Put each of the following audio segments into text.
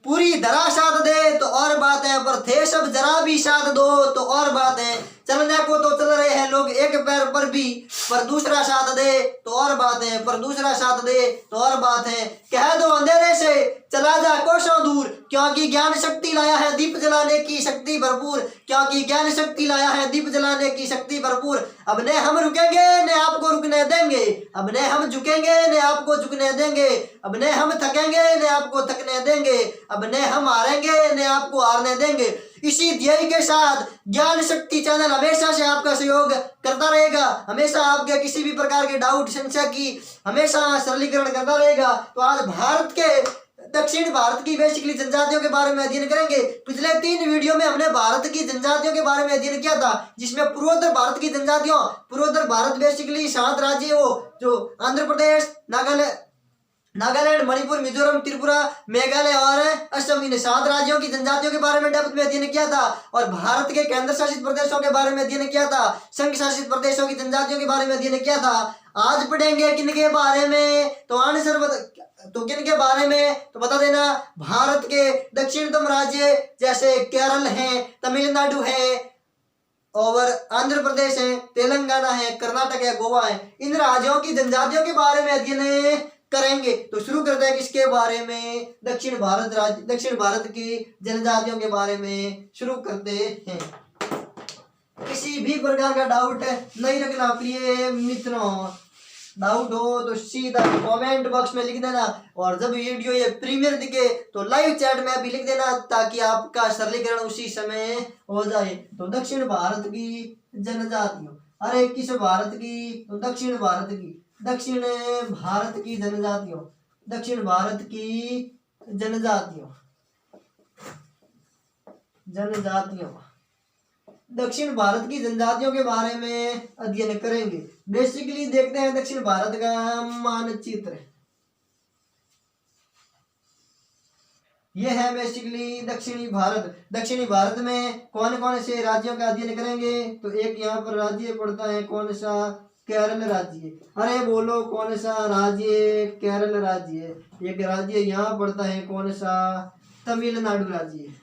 पूरी धरा साथ दे तो और बात है, पर थे सब जरा भी साथ दो तो और बात है। चलने को तो चल रहे हैं लोग एक पैर पर भी, पर दूसरा साथ दे तो और बात है, पर दूसरा साथ दे तो और बात है। कह दो अंधेरे से चला जा कोसों दूर, क्योंकि ज्ञान शक्ति लाया है दीप जलाने की शक्ति भरपूर, क्योंकि ज्ञान शक्ति लाया है दीप जलाने की शक्ति भरपूर। अब ने हम रुकेंगे न आपको रुकने देंगे, अब ने हम झुकेंगे न आपको झुकने देंगे, अब ने हम थकेंगे न आपको थकने देंगे, अब ने हम हारेंगे न आपको हारने देंगे। इसी ध्येय के साथ ज्ञान शक्ति चैनल हमेशा से आपका सहयोग करता रहेगा, हमेशा आपके किसी भी प्रकार के डाउट संशय की हमेशा सरलीकरण करता रहेगा। तो आज भारत के दक्षिण भारत की बेसिकली जनजातियों के बारे में अध्ययन करेंगे। पिछले 3 वीडियो में हमने भारत की जनजातियों के बारे में अध्ययन किया था, जिसमें पूर्वोत्तर भारत की जनजातियों, पूर्वोत्तर भारत बेसिकली 7 राज्य वो जो आंध्र प्रदेश, नागालैंड, मणिपुर, मिजोरम, त्रिपुरा, मेघालय और असम, इन 7 राज्यों की जनजातियों के बारे में डेप्थ में अध्ययन किया था। और भारत के केंद्र शासित प्रदेशों के बारे में अध्ययन किया था, संघ शासित प्रदेशों की जनजातियों के बारे में अध्ययन किया था। आज पढ़ेंगे किनके बारे में, तो आंसर तो किनके बारे में तो बता देना। भारत के दक्षिणतम राज्य जैसे केरल है, तमिलनाडु है और आंध्र प्रदेश है, तेलंगाना है, कर्नाटक है, गोवा है, इन राज्यों की जनजातियों के बारे में अध्ययन करेंगे। तो शुरू करते हैं किसके बारे में, दक्षिण भारत की जनजातियों के बारे में शुरू करते हैं। किसी भी प्रकार का डाउट नहीं रखना प्रिय मित्रों, डाउट हो तो सीधा कमेंट बॉक्स में लिख देना, और जब वीडियो ये प्रीमियर दिखे तो लाइव चैट में भी लिख देना, ताकि आपका सरलीकरण उसी समय हो जाए। तो दक्षिण भारत की जनजातियों, अरे किस भारत की, तो दक्षिण भारत की, दक्षिण भारत की जनजातियों, दक्षिण भारत की जनजातियों, दक्षिण भारत की जनजातियों के बारे में अध्ययन करेंगे। बेसिकली देखते हैं दक्षिण भारत का मानचित्र, यह है बेसिकली दक्षिणी भारत में कौन कौन से राज्यों का अध्ययन करेंगे। तो एक यहाँ पर राज्य पड़ता है, कौन सा, केरल राज्य। अरे बोलो कौन सा राज्य, केरल राज्य। एक राज्य यहाँ पड़ता है, कौन सा, तमिलनाडु राज्य,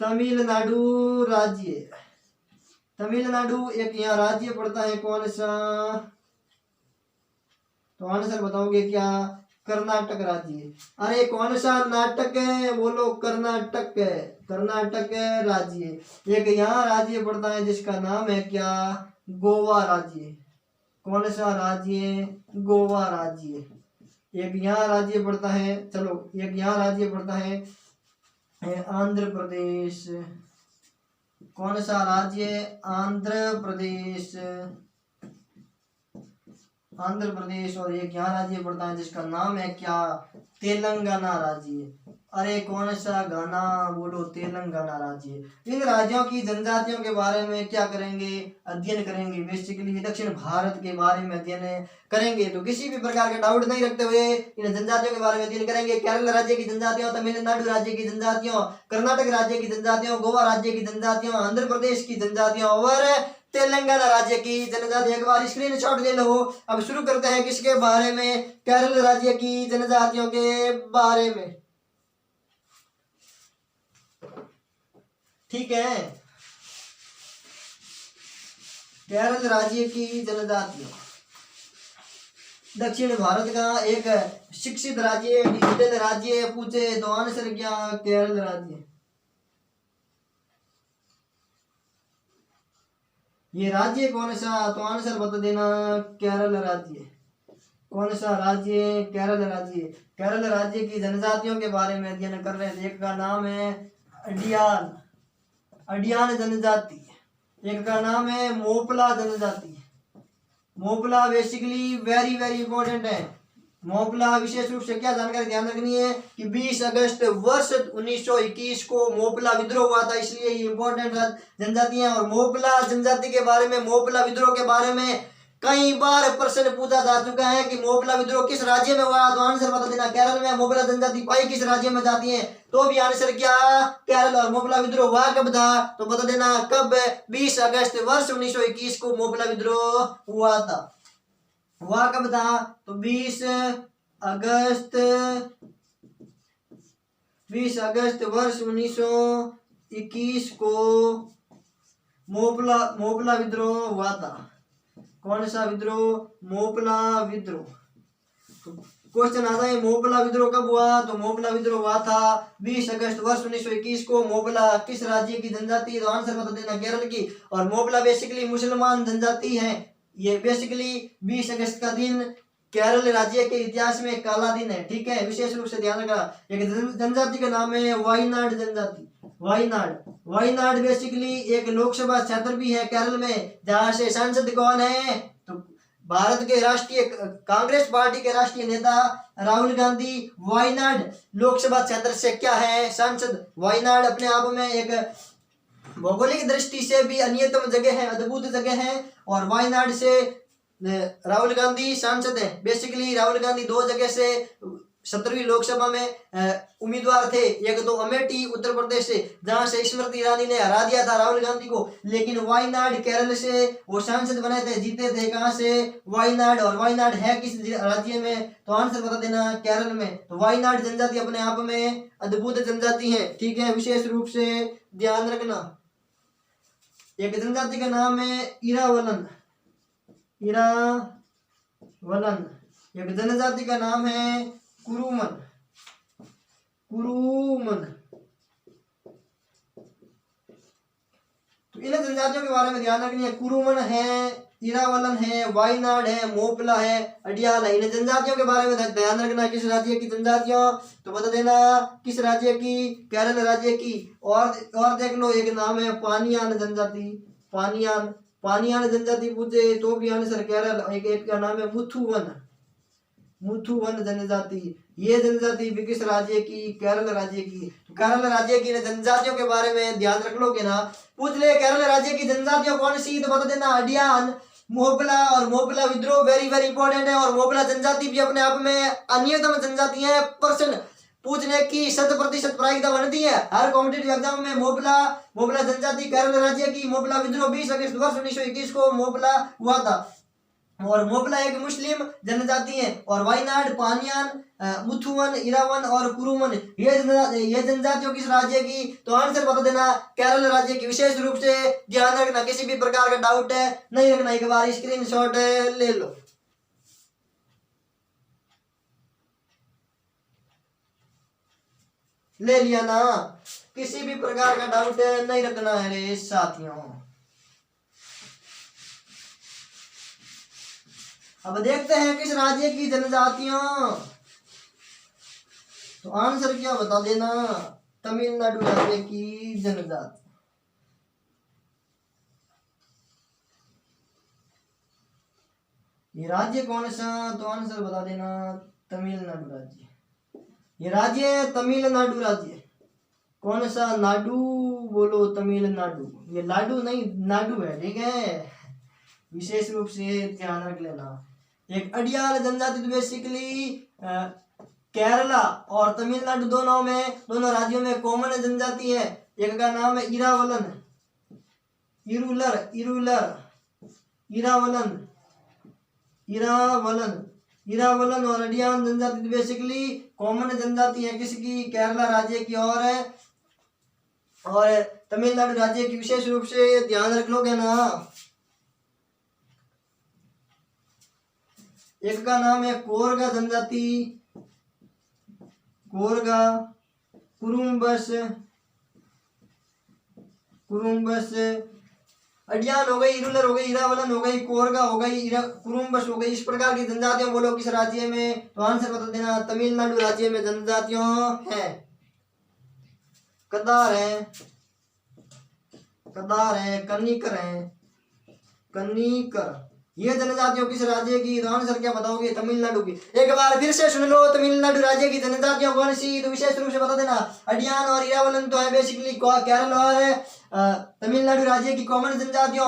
तमिलनाडु राज्य, तमिलनाडु एक यहाँ राज्य पड़ता है, कौन सा, तो आंसर बताओगे क्या, कर्नाटक राज्य। अरे कौन सा नाटक है, बोलो कर्नाटक, कर्नाटक राज्य। एक यहाँ राज्य पड़ता है जिसका नाम है क्या, गोवा राज्य। कौन सा राज्य, गोवा राज्य। एक यहाँ राज्य पड़ता है, चलो एक यहाँ राज्य पड़ता है आंध्र प्रदेश। कौन सा राज्य, आंध्र प्रदेश, आंध्र प्रदेश। और एक यहाँ राज्य पड़ता है जिसका नाम है क्या, तेलंगाना राज्य। अरे कौन सा गाना, बोलो तेलंगाना राज्य। इन राज्यों की जनजातियों के बारे में क्या करेंगे, अध्ययन करेंगे। बेसिकली दक्षिण भारत के बारे में अध्ययन करेंगे। तो किसी भी प्रकार का डाउट नहीं रखते हुए इन जनजातियों के बारे में अध्ययन करेंगे। केरल राज्य की जनजातियों, तमिलनाडु राज्य की जनजातियों, कर्नाटक राज्य की जनजातियों, गोवा राज्य की जनजातियों, आंध्र प्रदेश की जनजातियों और तेलंगाना राज्य की जनजाति। एक बार स्क्रीनशॉट ले लो। अब शुरू करते हैं किसके बारे में, केरल राज्य की जनजातियों के बारे में। ठीक है, केरल राज्य की जनजातियों दक्षिण भारत का एक शिक्षित राज्य, डिजिटल राज्य। पूछे तो आंसर क्या, केरल राज्य। ये राज्य कौन सा, तो आंसर बता देना, केरल राज्य। कौन सा राज्य, केरल राज्य। केरल राज्य की जनजातियों के बारे में अध्ययन कर रहे थे। एक का नाम है अडियान जनजाति, एक का नाम है मोपला जनजाति। Moplah basically very very important है। मोपला विशेष रूप से क्या जानकारी ध्यान रखनी है कि 20 अगस्त वर्ष 1921 को मोपला विद्रोह हुआ था, इसलिए ये इंपॉर्टेंट जनजाति है। और मोपला जनजाति के बारे में, मोपला विद्रोह के बारे में कई बार प्रश्न पूछा जा चुका है कि मोपला विद्रोह किस राज्य में हुआ, तो आंसर बता देना, केरल में। मोपला जनजाति पाई किस राज्य में जाती है, तो भी आंसर क्या, केरल। और मोपला विद्रोह हुआ कब था, तो बता देना कब, 20 अगस्त वर्ष 1921 को मोपला विद्रोह हुआ था। हुआ कब था, तो 20 अगस्त 20 अगस्त वर्ष 1921 को मोपला विद्रोह हुआ था। कौन सा विद्रोह? मोपला विद्रोह। क्वेश्चन आता है मोपला विद्रोह कब हुआ? तो मोपला विद्रोह हुआ था 20 अगस्त वर्ष 1921 को। मोपला किस राज्य की जनजाति? तो आंसर बता देना केरल की। और मोपला बेसिकली मुसलमान जनजाति है। ये बेसिकली 20 अगस्त का दिन केरल राज्य के इतिहास में एक काला दिन है। ठीक है, विशेष रूप से ध्यान रखना। एक जनजाति का नाम है वायनाड जनजाति। वायनाड बेसिकली एक लोकसभा क्षेत्र भी है केरल में, जहां से सांसद कौन है? तो भारत के राष्ट्रीय कांग्रेस पार्टी के राष्ट्रीय नेता राहुल गांधी वायनाड लोकसभा क्षेत्र से क्या है? सांसद। वायनाड अपने आप में एक भौगोलिक दृष्टि से भी अन्यतम जगह है, अद्भुत जगह है। और वायनाड से राहुल गांधी सांसद है। बेसिकली राहुल गांधी दो जगह से 17वीं लोकसभा में उम्मीदवार थे। एक तो अमेठी उत्तर प्रदेश से, जहां से स्मृति ईरानी ने हरा दिया था राहुल गांधी को। लेकिन वायनाड केरल से वो सांसद बने थे, जीते थे। कहां से? वायनाड। और वायनाड है किस राज्य में? तो आंसर बता देना केरल में। तो वायनाड जनजाति अपने आप में अद्भुत जनजाति है। ठीक है, विशेष रूप से ध्यान रखना। एक जनजाति का नाम है इरावलन। एक जनजाति का नाम है कुरुमन। तो इन जनजातियों के बारे में ध्यान रखनी है। कुरुमन है, इरावलन है, वायनाड है, मोपला है, अडियाल है। इन जनजातियों के बारे में ध्यान रखना। किस राज्य की जनजातियों? तो बता देना किस राज्य की? केरल राज्य की। और देख लो, एक नाम है पानियान जनजाति। पानियान जनजाति पूछे तो भी आंसर केरल। एक का नाम है मुथुवन जनजाति। ये जनजाति भी किस राज्य की? केरल राज्य की। तो केरल राज्य की जनजातियों के बारे में ध्यान रख लोगे ना, पूछ ले केरल राज्य की जनजातियों कौन सी? तो बता देना अडियान, मोपला और मोपला विद्रोह। वेरी वेरी इंपॉर्टेंट है। और मोपला जनजाति भी अपने आप में अन्यतम जनजाति है। प्रश्न पूछने की 100% प्रायिकता बनती है हर कॉम्पिटिटिव एग्जाम में। मोपला जनजाति केरल राज्य की। मोपला विद्रोह 20 अगस्त वर्ष 1921 को मोपला हुआ था। और मोपला एक मुस्लिम जनजाति है। और वायनाड, पानियान, मुथुवन, इरावन और कुरुमन ये जनजातियों किस राज्य की? तो आंसर बता देना केरल राज्य की। विशेष रूप से ध्यान रखना, किसी भी प्रकार का डाउट है नहीं रखना, एक बार स्क्रीनशॉट ले लो। ले लिया ना? किसी भी प्रकार का डाउट नहीं रखना है रे साथियों। अब देखते हैं किस राज्य की जनजातियों। तो आंसर क्या बता देना? तमिलनाडु राज्य की जनजाति। ये राज्य कौन सा? तो आंसर बता देना तमिलनाडु राज्य। ये राज्य है तमिलनाडु राज्य। कौन सा? नाडु बोलो, तमिलनाडु। ये लाडू नहीं, नाडु है। ठीक है, विशेष रूप से ध्यान रख लेना। एक अडियाल जनजाति तो बेसिकली केरला और तमिलनाडु दोनों राज्यों में कॉमन जनजाति है। एक का नाम है इरावलन, इरावलन और अडियाल जनजाति बेसिकली कॉमन जनजाति है किसकी? केरला राज्य की और तमिलनाडु राज्य की। विशेष रूप से ध्यान रख लोगे ना। एक का नाम है कोरगा जनजाति, कुरुम्बस, अडियान हो गई, इरुलर हो गई, इरावलन हो गई, कोरगा हो गई, कुरुम्बस हो गई। इस प्रकार की जनजातियों बोलो किस राज्य में? तो आंसर बता देना तमिलनाडु राज्य में जनजातियों है। कदार है, कनिकर। ये जनजातियों किस राज्य की? तो आंसर क्या बताओगे? तमिलनाडु की। एक बार फिर से सुन लो, तमिलनाडु राज्य की जनजातियों कौन सी? तो विशेष रूप से बता देना अडियान और इरावलन तो है बेसिकली केरल और तमिलनाडु राज्य की कॉमन जनजातियों।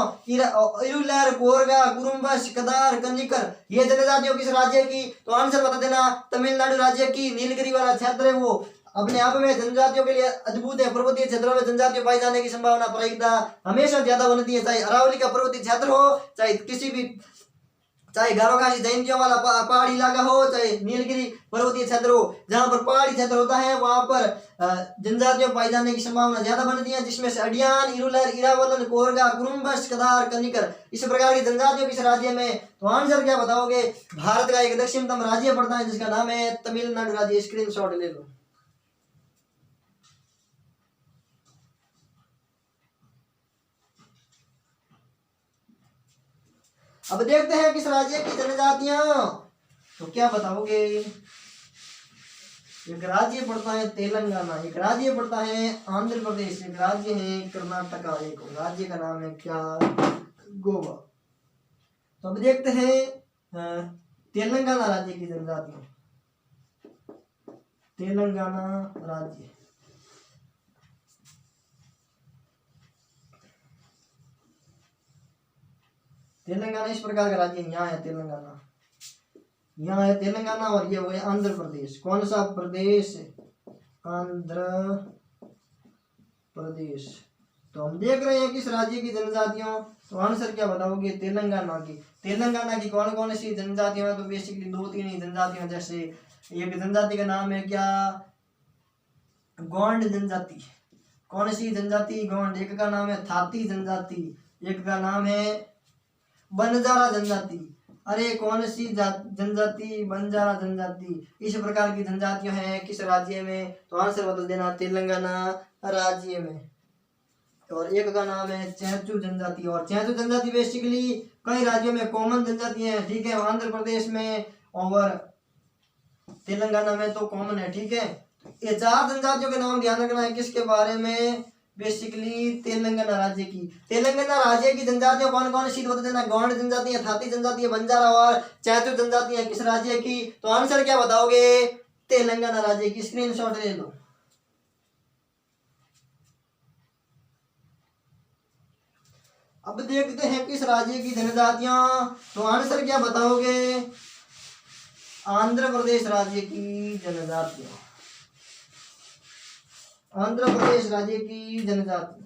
इरुलर, कोरगा, कुरुम्बस, कदार, कनिकर ये जनजातियों किस राज्य की? तो आंसर बता देना तमिलनाडु राज्य की। नीलगिरी वाला क्षेत्र है वो अपने आप में जनजातियों के लिए अद्भुत है। पर्वतीय क्षेत्रों में जनजातियों पाए जाने की संभावना प्रायिकता हमेशा ज्यादा बनती है, चाहे अरावली का पर्वतीय क्षेत्र हो, चाहे किसी भी चाहे गारोगासी जयंतियों वाला पहाड़ी इलाका हो, चाहे नीलगिरी पर्वतीय क्षेत्र हो, जहाँ पर पहाड़ी क्षेत्र होता है वहां पर जनजातियों पाए जाने की संभावना ज्यादा बनती है, जिसमें से अडियान, इरुलर, इरावलन, कोरगा, कुरुम्बस, कदार, कनिकर, इस प्रकार की जनजातियों किस राज्य में। तो आंसर क्या बताओगे? भारत का एक दक्षिणतम राज्य पड़ता है जिसका नाम है तमिलनाडु राज्य। स्क्रीनशॉट ले लो। अब देखते हैं किस राज्य की जनजातियां, तो क्या बताओगे? एक राज्य पड़ता है तेलंगाना, एक राज्य पड़ता है आंध्र प्रदेश, एक राज्य है कर्नाटका, एक राज्य का नाम है क्या? गोवा। तो अब देखते हैं तेलंगाना राज्य की जनजातियां। तेलंगाना राज्य, तेलंगाना इस प्रकार का राज्य, यहाँ है तेलंगाना, यहाँ है तेलंगाना, और ये हो गया आंध्र प्रदेश। कौन सा प्रदेश? आंध्र प्रदेश। तो हम देख रहे हैं किस राज्य की जनजातियों, तो आंसर क्या बताओगे? तेलंगाना की। तेलंगाना की कौन कौन सी जनजातियां हैं? तो बेसिकली 2-3 ही जनजातियां, जैसे एक जनजाति का नाम है क्या? गोंड जनजाति। कौन सी जनजाति? गोंड। एक का नाम है थाती जनजाति, एक का नाम है बंजारा जनजाति। अरे कौन सी जनजाति? बंजारा जनजाति। इस प्रकार की जनजातियां हैं किस राज्य में? तो आंसर बदल देना, तेलंगाना राज्य में। और एक का नाम है चैचू जनजाति, और चैचू जनजाति बेसिकली कई राज्यों में कॉमन जनजाति है, ठीक है। आंध्र प्रदेश में और तेलंगाना में तो कॉमन है, ठीक है। ये 4 जनजातियों के नाम ध्यान रखना है किसके बारे में? बेसिकली तेलंगाना राज्य की। तेलंगाना राज्य की जनजातियां कौन कौन सी बता देना? गौंड जनजाति है, थाती जनजाति है, बंजारा और चैतू जनजाति है किस राज्य की? तो आंसर क्या बताओगे? तेलंगाना राज्य की। स्क्रीनशॉट ले लो। अब देखते हैं किस राज्य की जनजातियां, तो आंसर क्या बताओगे? आंध्र प्रदेश राज्य की जनजातियां, आंध्र प्रदेश राज्य की जनजाति।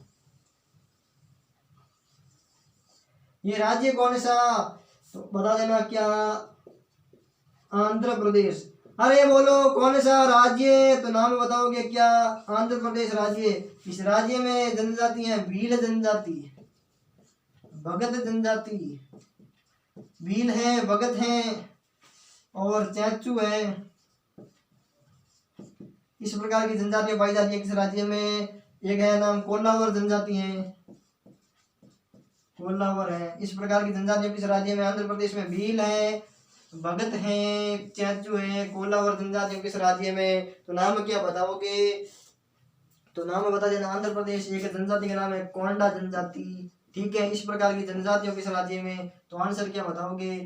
ये राज्य कौन सा? तो बता देना क्या? आंध्र प्रदेश। अरे बोलो कौन सा राज्य? तो नाम बताओगे क्या? आंध्र प्रदेश राज्य। इस राज्य में जनजाति है भील जनजाति, भगत जनजाति, भील है, भगत है और चैचू है। इस प्रकार की जनजातियां पाई जाती है किस राज्य में? एक है नाम कोलावर जनजाति है, कोलावर है। इस प्रकार की जनजातियां किस राज्य में? आंध्र प्रदेश में। भील है, भगत है, चैचू है, कोलावर जनजातियों किस राज्य में? तो नाम क्या बताओगे? तो नाम बता देना, आंध्र प्रदेश। एक जनजाति का नाम है कोंडा जनजाति, ठीक है। इस प्रकार की जनजातियों किस राज्य में? तो आंसर क्या बताओगे?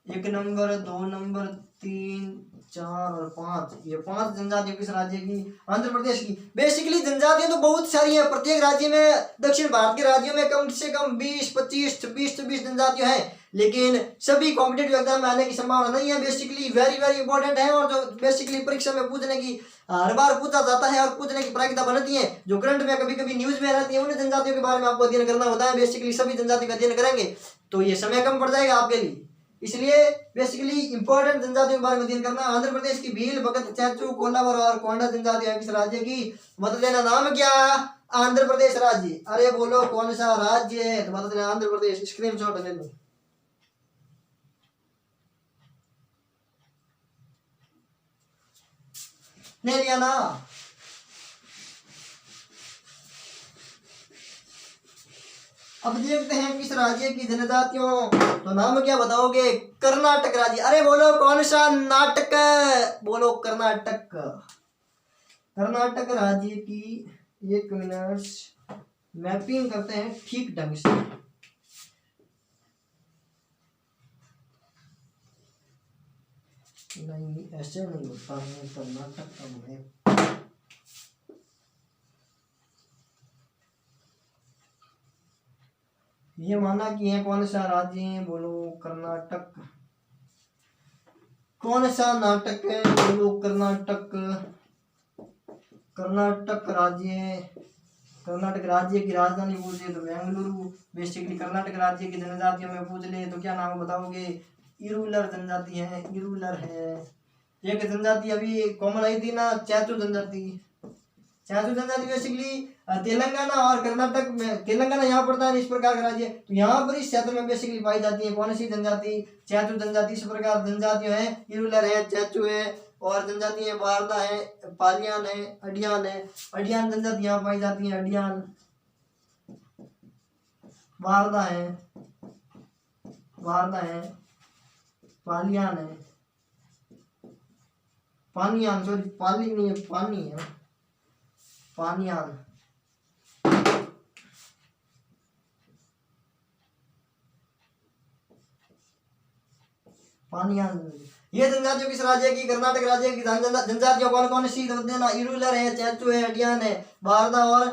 1 नंबर, 2 नंबर, 3, 4 और 5, ये 5 जनजातियों किस राज्य की? आंध्र प्रदेश की। बेसिकली जनजातियां तो बहुत सारी है, प्रत्येक राज्य में, दक्षिण भारत के राज्यों में कम से कम 20, 25, 26 जनजातियां हैं, लेकिन सभी कॉम्पिटेटिव एग्जाम में आने की संभावना नहीं है। बेसिकली वेरी वेरी इंपॉर्टेंट है, और जो बेसिकली परीक्षा में पूछने की हर बार पूछा जाता है और पूछने की प्रायिकता बनती है, जो करंट में कभी कभी न्यूज में रहती है, उन जनजातियों के बारे में आपको अध्ययन करना होता है। बेसिकली सभी जनजाति का अध्ययन करेंगे तो ये समय कम पड़ जाएगा आपके लिए, इसलिए बेसिकली इंपॉर्टेंट जनजातियों के बारे में अध्ययन करना। आंध्र प्रदेश की भील, भगत, चैचू, कोलावर और कोंडा जनजाति है किस राज्य की? बता देना नाम क्या? आंध्र प्रदेश राज्य। अरे बोलो कौन सा राज्य है? तो बता देना आंध्र प्रदेश। स्क्रीनशॉट ले लो। नहीं लिया ना? अब देखते हैं किस राज्य की जनजातियों, तो नाम क्या बताओगे? कर्नाटक राज्य। अरे बोलो कौन सा? नाटक। बोलो कर्नाटक। कर्नाटक राज्य की 1 मिनट मैपिंग करते हैं ठीक ढंग से। नहीं ऐसे नहीं होता है कर्नाटक का मैप। ये माना कि है कौन सा राज्य है? बोलो कर्नाटक। कौन सा नाटक है? बोलो कर्नाटक। कर्नाटक राज्य, कर्नाटक राज्य की राजधानी पूछे तो बेंगलुरु। बेसिकली कर्नाटक राज्य की जनजातियों में पूछ ले तो क्या नाम बताओगे? इरूलर जनजाति है, इरूलर है। एक जनजाति अभी कॉमन आई थी ना, चैचू जनजाति। चैचू जनजाति बेसिकली तेलंगाना और कर्नाटक में, तेलंगाना यहाँ पड़ता है इस प्रकार का राज्य, तो यहाँ पर इस क्षेत्र में बेसिकली पाई जाती है कौन सी जनजाति, चैचू जनजाति। इस प्रकार जनजातियां है, इरूलर है, चैचू है, और जनजाति है वारदा है, पालियान है, अडियान है। अडियान जनजाति यहाँ पाई जाती है, अडियान, वारदा है, वारदा है, पालियान है, पानियान, सॉरी पाली नहीं है, पानी है, पानियान। पानियान ये जनजातियों किस राज्य की, कर्नाटक राज्य की जनजातियों कौन कौन सी देना, इरूलर है, चैचू है, अडियान है, वारदा और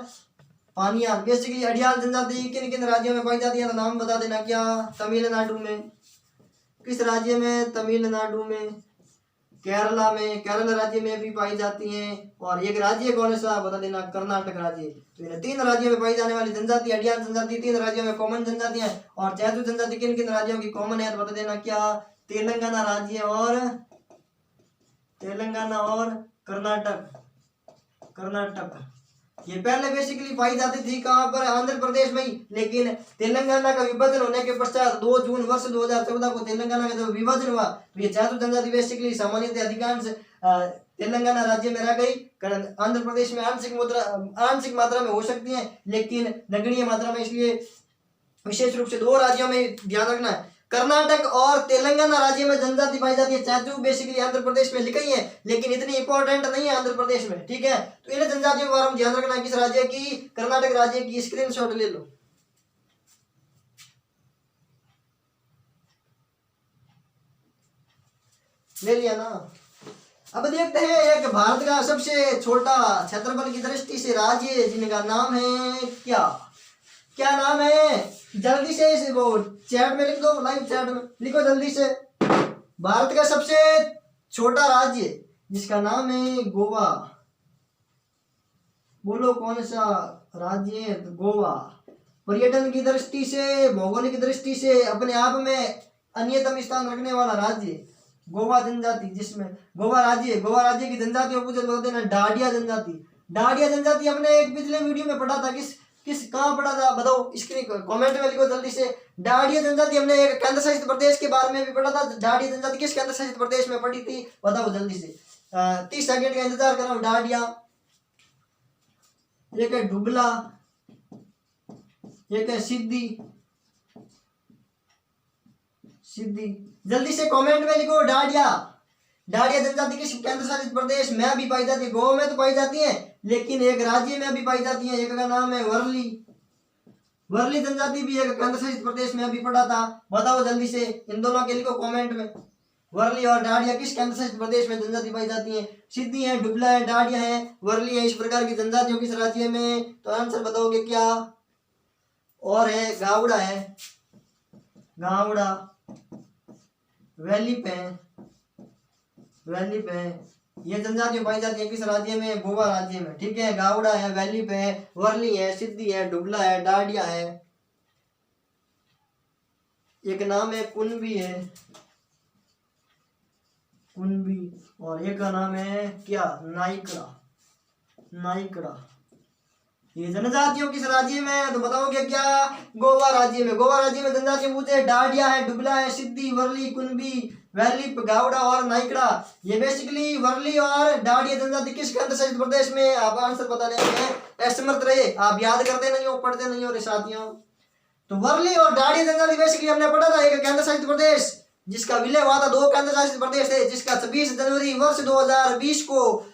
पानियान। बेसिकली अडियाल जनजाति किन किन राज्यों में पाई जाती है, तो नाम बता देना। क्या, तमिलनाडु में, किस राज्य में, तमिलनाडु में, केरला में, केरल राज्य में भी पाई जाती हैं, और एक राज्य कौन सा बता देना, कर्नाटक राज्य। तो इन 3 राज्यों में पाई जाने वाली जनजाति अडियाल जनजाति 3 राज्यों में कॉमन जनजाति है। और चैचू जनजाति किन किन राज्यों की कॉमन है, तो बता देना। क्या, तेलंगाना राज्य और, तेलंगाना और कर्नाटक, कर्नाटक। ये पहले बेसिकली पाई जाती थी कहाँ पर, आंध्र प्रदेश में ही, लेकिन तेलंगाना का विभाजन होने के पश्चात 2 जून वर्ष 2014 को तेलंगाना का जब विभाजन हुआ, तो ये चैचू जनजाति बेसिकली सामान्यतः अधिकांश तेलंगाना राज्य में रह गई। आंध्र प्रदेश में आंशिक मात्रा में हो सकती है, लेकिन नगण्य मात्रा में। इसलिए विशेष रूप से 2 राज्यों में ध्यान रखना है, कर्नाटक और तेलंगाना राज्य में जनजाति पाई जाती है। चैचू बेसिकली आंध्र प्रदेश में लिखी है, लेकिन इतनी इंपॉर्टेंट नहीं है आंध्र प्रदेश में, ठीक है। तो इन जनजातियों के बारे में ध्यान रखना, किस राज्य की, कर्नाटक राज्य की। स्क्रीनशॉट ले लो, ले लिया ना। अब देखते हैं एक भारत का सबसे छोटा क्षेत्रफल की दृष्टि से राज्य जिनका नाम है क्या, क्या नाम है, जल्दी से इसे वो चैट में लिख दो, लाइव चैट में लिखो जल्दी से। भारत का सबसे छोटा राज्य जिसका नाम है गोवा, बोलो कौन सा राज्य है, तो गोवा। पर्यटन की दृष्टि से, भौगोलिक दृष्टि से अपने आप में अन्यतम स्थान रखने वाला राज्य गोवा जनजाति, जिसमें गोवा राज्य की जनजातियों पूछे तो देना डाडिया जनजाति। डाडिया जनजाति हमने एक पिछले वीडियो में पढ़ा था, किस कहाँ पढ़ा था बताओ, स्क्रीन कमेंट में लिखो जल्दी से। डाडिया जनजाति हमने एक केंद्र शासित प्रदेश के बारे में भी पढ़ा था। डाडिया जनजाति किस केंद्र शासित प्रदेश में पढ़ी थी बताओ जल्दी से। 30 सेकंड का इंतजार कर रहा हूँ। डाडिया, एक है डुबला, एक है सिद्धि, जल्दी से कमेंट में लिखो डाडिया। डाडिया जनजाति किस केंद्र शासित प्रदेश में भी पाई जाती है, गोवा में तो पाई जाती है, लेकिन एक राज्य में भी पाई जाती है, एक का नाम है वर्ली। वर्ली जनजाति भी एक केंद्र शासित प्रदेश में भी पड़ा था, बताओ जल्दी से, इन दोनों के लिखो कमेंट में। वर्ली और डाडिया किस केंद्र शासित प्रदेश में जनजाति पाई जाती है, सिद्धि है, डुबला है, डाडिया है, वर्ली है। इस प्रकार की जनजातियों किस राज्य में, तो आंसर बताओगे क्या, और है गावड़ा है, गावड़ा, वैली पे ये जनजातियां पाई जाती है किस राज्य में, गोवा राज्य में, ठीक है। गावड़ा है, वैली पे है, वर्ली है, सिद्धि है, डुबला है, डाडिया है, एक नाम है कुनबी है, कुनबी, और एक का नाम है क्या, नाइकड़ा। ये जनजातियों किस राज्य में, तो बताओगे क्या, गोवा राज्य में। गोवा राज्य में जनजातियां पूछे डाडिया है, डुबला है, सिद्धि, वर्ली, कुनबी, वैली, गावड़ा और नाइकड़ा। ये बेसिकली वर्ली और डाडिया जनजाति किस केंद्र शासित प्रदेश में, आप आंसर बताने में असमर्थ रहे, आप याद करते नहीं हो, पढ़ते नहीं हो रे साथियों। तो वर्ली और डाडिया जनजाति बेसिकली हमने पढ़ा था एक केंद्र शासित प्रदेश जिसका विलय हुआ था, 2 केंद्र शासित प्रदेश थे, जिसका 26 जनवरी वर्ष 2020 को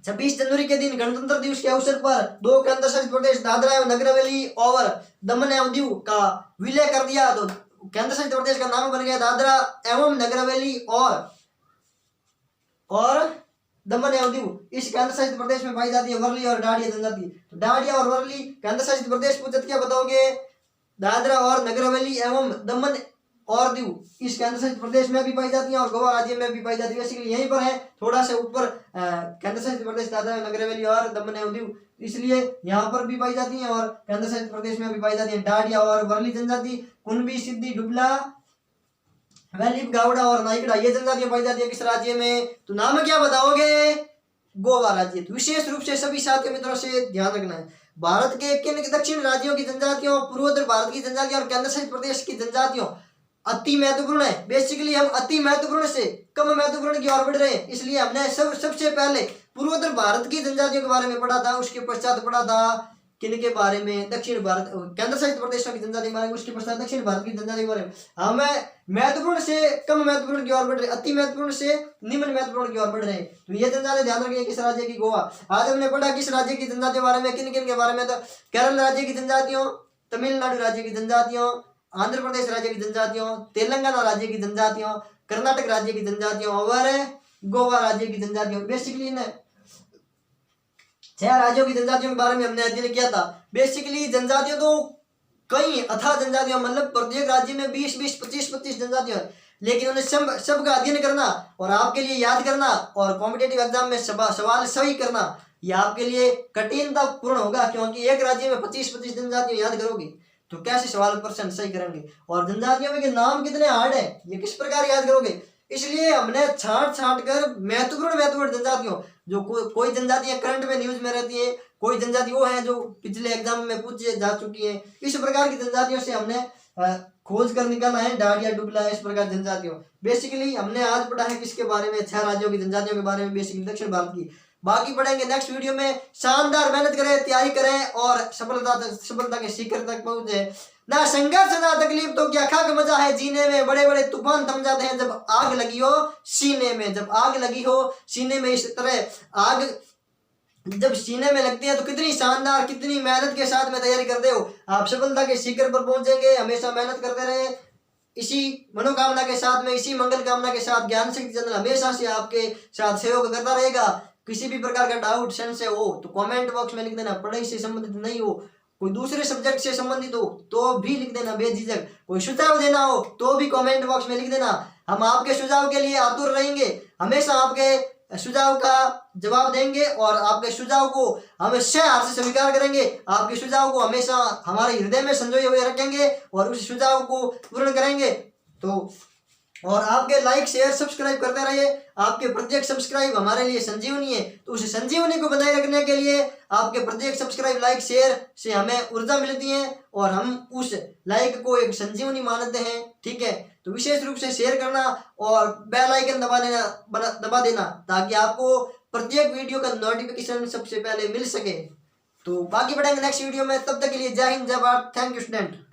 26 जनवरी के दिन गणतंत्र दिवस के अवसर पर 2 केंद्र शासित प्रदेश दादरा एवं नगर हवेली और दमन एवं दीव का विलय कर दिया। तो केंद्र शासित प्रदेश का नाम बन गया दादरा एवं नगर हवेली और दमन एवं दीव। इस केंद्र शासित प्रदेश में पाई जाती है वर्ली और डाडिया जनजाति। तो डाडिया और वर्ली केंद्र शासित प्रदेश पूछते क्या बताओगे, दादरा और नगर हवेली एवं दमन और दीव इस केंद्र शासित प्रदेश में भी पाई जाती है और गोवा राज्य में भी पाई जाती है। बेसिकली यहीं पर है, थोड़ा सा ऊपर केंद्र शासित प्रदेश दादरा नगर हवेली और दमन एवं दीव, इसलिए यहाँ पर भी पाई जाती है और केंद्र शासित प्रदेश में भी पाई जाती है डाडिया और वर्ली जनजाति। कुनबी, सिद्धि, डुबला, वैलिप गावड़ा और नाइकड़ा ये जनजातियां पाई जाती है किस राज्य में? तो नाम क्या बताओगे? गोवा राज्य। तो विशेष रूप से सभी साथियों मित्रों से ध्यान रखना है, भारत के किन दक्षिण राज्यों की जनजातियों, पूर्वोत्तर भारत की जनजातियों और केंद्र शासित प्रदेश की जनजातियों अति महत्वपूर्ण है। बेसिकली हम अति महत्वपूर्ण से कम महत्वपूर्ण की ओर बढ़ रहे हैं, इसलिए हमने सबसे पहले पूर्वोत्तर भारत की जनजातियों के बारे में पढ़ा था, उसके पश्चात पढ़ा था किन के बारे में? दक्षिण भारत केंद्र शासित प्रदेशों की जनजाति के बारे में, उसके पश्चात दक्षिण भारत की जनजाति के बारे में। हमें महत्वपूर्ण से कम महत्वपूर्ण की ओर बढ़ रहे, अति महत्वपूर्ण से निम्न महत्वपूर्ण की ओर बढ़ रहे हैं। तो ये जनजाति ध्यान रखिए किस राज्य की? गोवा। आज हमने पढ़ा किस राज्य की जनजाति के बारे में, किन किन के बारे में? तो केरल राज्य की जनजातियों, तमिलनाडु राज्य की जनजातियों, आंध्र प्रदेश राज्य की जनजातियों, तेलंगाना राज्य की जनजातियों, कर्नाटक राज्य की जनजातियों और गोवा राज्य की जनजातियों। बेसिकली इन 6 राज्यों की जनजातियों के बारे में हमने अध्ययन किया था। बेसिकली जनजातियां तो कई अथाह जनजातियां, मतलब प्रत्येक राज्य में 20-20, 25-25 जनजातियां, लेकिन उन्हें सब का अध्ययन करना और आपके लिए याद करना और कॉम्पिटेटिव एग्जाम में सवाल सही करना, यह आपके लिए कठिनता पूर्ण होगा, क्योंकि एक राज्य में 25-25 जनजातियां याद करोगे तो कैसे सवाल प्रश्न सही करेंगे? और जनजातियों में के नाम कितने हार्ड है, ये किस प्रकार याद करोगे? इसलिए हमने छांट कर महत्वपूर्ण जनजातियों, जो कोई जनजातियां करंट में न्यूज में रहती है, कोई जनजाति वो है जो पिछले एग्जाम में पूछे जा चुकी है, इस प्रकार की जनजातियों से हमने खोज कर निकाला है डाडिया डुबला, इस प्रकार जनजातियों। बेसिकली हमने आज पढ़ा है किसके बारे में? 6 राज्यों की जनजातियों के बारे में, बेसिकली दक्षिण भारत की। बाकी पढ़ेंगे नेक्स्ट वीडियो में। शानदार मेहनत करें, तैयारी करें और सफलता के शिखर तक पहुंचे। ना संघर्ष ना तकलीफ तो क्या खाक मजा है जीने में, बड़े बड़े तूफान थम जाते हैं जब आग लगी हो सीने में। जब आग लगी हो सीने में, इस तरह आग जब सीने में लगती है तो कितनी शानदार, कितनी मेहनत के साथ में तैयारी करते हो, आप सफलता के शिखर पर पहुंचेंगे। हमेशा मेहनत करते रहे, इसी मनोकामना के साथ में, इसी मंगल कामना के साथ ज्ञान शक्ति चंद्र हमेशा से आपके साथ सहयोग करता रहेगा। किसी भी प्रकार का डाउट संशय हो तो कमेंट बॉक्स में लिख देना। पढ़ाई से संबंधित नहीं हो, कोई दूसरे सब्जेक्ट से संबंधित हो तो भी लिख देना बेझिझक। कोई सुझाव देना हो तो भी कमेंट बॉक्स में लिख देना। हम आपके सुझाव के लिए आतुर रहेंगे, हमेशा आपके सुझाव का जवाब देंगे और आपके सुझाव को हम हाथ से स्वीकार करेंगे। आपके सुझाव को हमेशा हमारे हृदय में संजोए हुए रखेंगे और उस सुझाव को पूर्ण करेंगे। तो और आपके लाइक शेयर सब्सक्राइब करते रहिए। आपके प्रत्येक सब्सक्राइब हमारे लिए संजीवनी है, तो उस संजीवनी को बनाए रखने के लिए आपके प्रत्येक सब्सक्राइब लाइक शेयर से हमें ऊर्जा मिलती है और हम उस लाइक को एक संजीवनी मानते हैं। ठीक है, तो विशेष रूप से शेयर करना और बेल आइकन दबा देना ताकि आपको प्रत्येक वीडियो का नोटिफिकेशन सबसे पहले मिल सके। तो बाकी बढ़ेंगे नेक्स्ट वीडियो में, तब तक के लिए जय हिंद जय भारत। Thank you student.